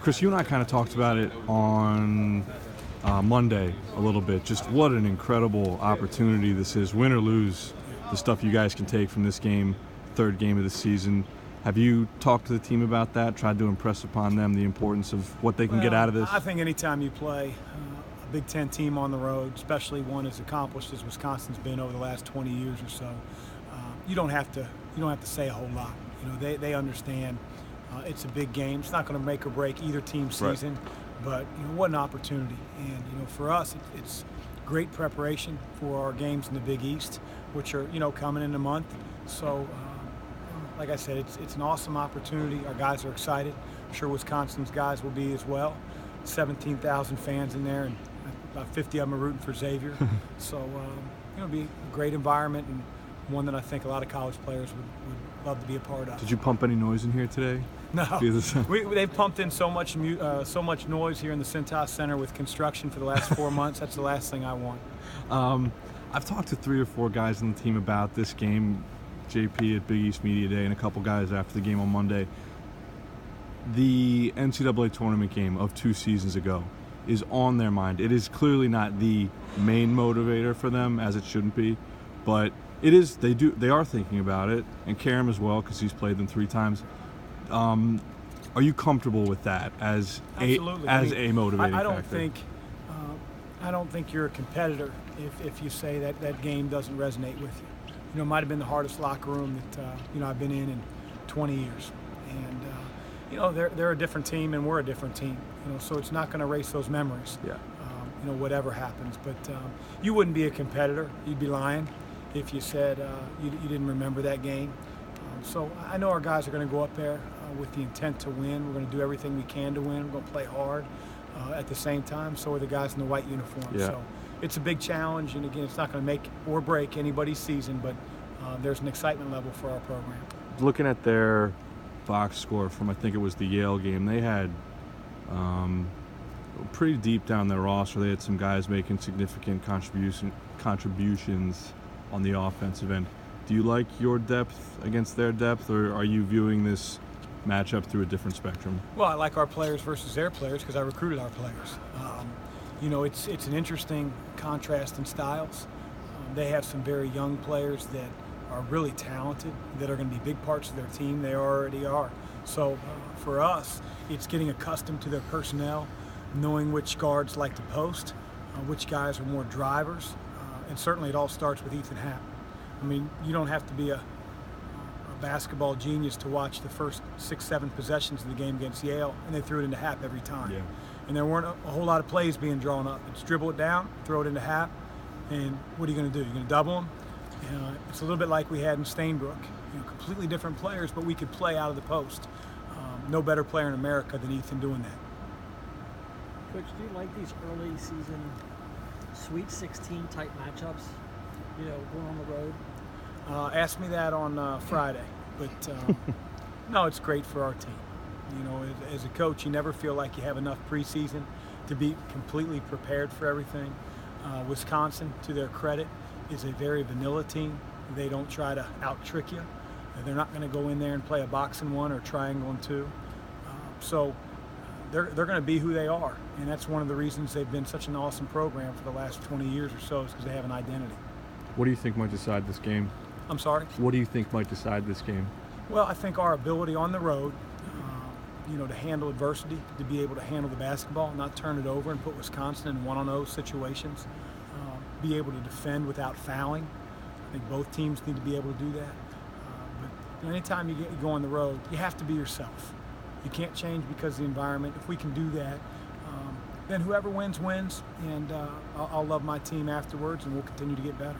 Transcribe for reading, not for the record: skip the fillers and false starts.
Chris, you and I kind of talked about it on Monday a little bit. Just what an incredible opportunity this is, win or lose. The stuff you guys can take from this game, third game of the season. Have you talked to the team about that? Tried to impress upon them the importance of what they can get out of this? I think anytime you play a Big Ten team on the road, especially one as accomplished as Wisconsin's been over the last 20 years or so, you don't have to say a whole lot. You know, they understand it's a big game. It's not going to make or break either team's season, but you know, what an opportunity. And you know, for us, it's great preparation for our games in the Big East, which are coming in a month. So, like I said, it's an awesome opportunity. Our guys are excited. I'm sure Wisconsin's guys will be as well. 17,000 fans in there, and about 50 of them are rooting for Xavier. So, it'll be a great environment and one that I think a lot of college players would love to be a part of. Did you pump any noise in here today? No. They've pumped in so much noise here in the Cintas Center with construction for the last 4 months. That's the last thing I want. I've talked to 3 or 4 guys on the team about this game, JP at Big East Media Day, and a couple guys after the game on Monday. The NCAA tournament game of 2 seasons ago is on their mind. It is clearly not the main motivator for them, as it shouldn't be, but it is. They are thinking about it, and Karam as well, because he's played them 3 times. Are you comfortable with that as a motivating factor? I don't think you're a competitor if you say that game doesn't resonate with you. You know, it might have been the hardest locker room that I've been in 20 years, and they're a different team and we're a different team. You know, so it's not going to erase those memories. Yeah. Whatever happens, but you wouldn't be a competitor. You'd be lying if you said you didn't remember that game. So I know our guys are going to go up there with the intent to win. We're going to do everything we can to win. We're going to play hard at the same time. So are the guys in the white uniforms. Yeah. So it's a big challenge, and again, it's not going to make or break anybody's season, but there's an excitement level for our program. Looking at their box score from, I think it was the Yale game, they had pretty deep down their roster. They had some guys making significant contributions on the offensive end. Do you like your depth against their depth, or are you viewing this matchup through a different spectrum? Well, I like our players versus their players because I recruited our players. It's an interesting contrast in styles. They have some very young players that are really talented, that are going to be big parts of their team. They already are. So for us, it's getting accustomed to their personnel, knowing which guards like to post, which guys are more drivers, and certainly it all starts with Ethan Happ. I mean, you don't have to be a basketball genius to watch the first 6-7 possessions of the game against Yale, and they threw it into Happ every time. Yeah. And there weren't a whole lot of plays being drawn up. It's dribble it down, throw it into Happ, and what are you going to do? You're going to double him? It's a little bit like we had in Stainbrook. Completely different players, but we could play out of the post. No better player in America than Ethan doing that. Coach, do you like these early season Sweet 16 type matchups? Going on the road? Ask me that on Friday, but no, it's great for our team. As a coach, you never feel like you have enough preseason to be completely prepared for everything. Wisconsin, to their credit, is a very vanilla team. They don't try to out-trick you. They're not going to go in there and play a box and 1 or triangle and 2. So they're going to be who they are, and that's one of the reasons they've been such an awesome program for the last 20 years or so, is because they have an identity. What do you think might decide this game? I'm sorry? What do you think might decide this game? Well, I think our ability on the road, to handle adversity, to be able to handle the basketball, not turn it over and put Wisconsin in 1-on-0 situations, be able to defend without fouling. I think both teams need to be able to do that. But anytime you go on the road, you have to be yourself. You can't change because of the environment. If we can do that, then whoever wins, wins, and I'll love my team afterwards, and we'll continue to get better.